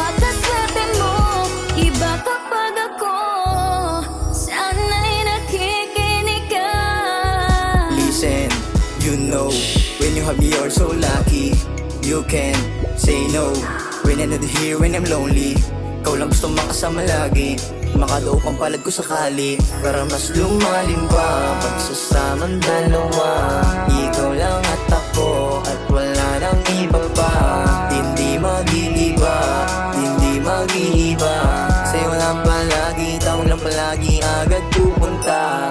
napakaswerte mo. Iba kapag ako, sana'y nakikinig ka. Listen, you know, when you have me you're so lucky. You can say no when I'm not here, when I'm lonely. Ikaw lang gusto makasama lagi, makadoob ang palad ko sakali, para mas lumalim pa pagsasamang dalawa. Ikaw lang at ako, at wala nang iba pa. Hindi mag-iiba, hindi mag-iiba. Sa'yo lang palagi, tawag lang palagi, agad pupunta.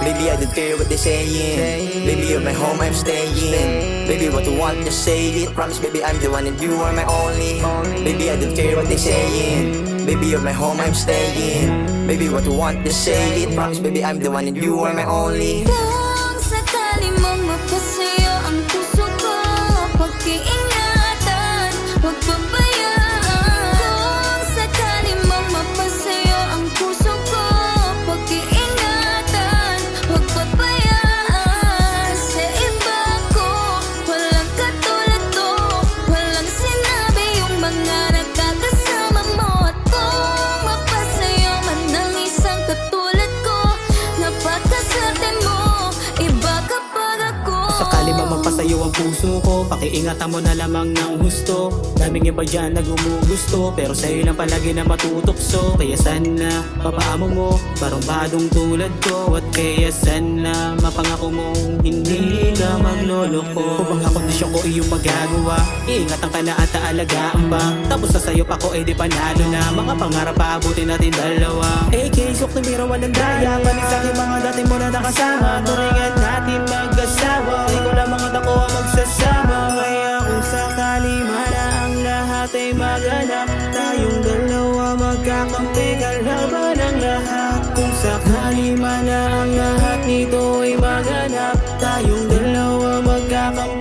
Baby, I don't care what they're saying. Baby, you're my home, I'm staying. Baby, what you want, just say it. Promise, baby, I'm the one and you are my only. Baby, I don't care what they're saying. Baby, you're my home, I'm staying. Baby, what you want, just say it. Promise, baby, I'm the one and you are my only. Kung sakali mong mapasayo ang puso ko, pag-iingatan, huwag pabayaan. Kung sakali mong mapasayo ang puso ko, pag-iingatan, huwag pabayaan. Sa iba ko, walang katulad ko, walang sinabi yung mga nakakasama mo. At kung mapasayo man ng isang katulad ko, napakaswerte mo. Iba kapag ako, Sakali mamagpasayo ang puso ko, pakiingatan mo na lamang ng husto. Daming iba dyan na gumugusto, pero sa'yo lang palagi na matutokso. Kaya sana papaamo mo, barumbadong tulad ko. At kaya sana mapangako mong hindi ka magloloko. Kung ang kondisyon ko iyong magagawa, iingatan ka na at aalagaan ba? Tapos sa sayo pa ko ay di panalo na, mga pangarap paabutin natin dalawa. AK, sok na mira walang daya, balik sa'kin mga dati mo na nakasama. Turingan natin mag-asawa, ikaw lang mga dako ang magsasama. Kaya kung sakali man ang lahat ay maganap, tayong dalawa magkakampi, kalaban ang lahat. Kung sakali man ang lahat nito ay maganap, tayong dalawa magkakampi.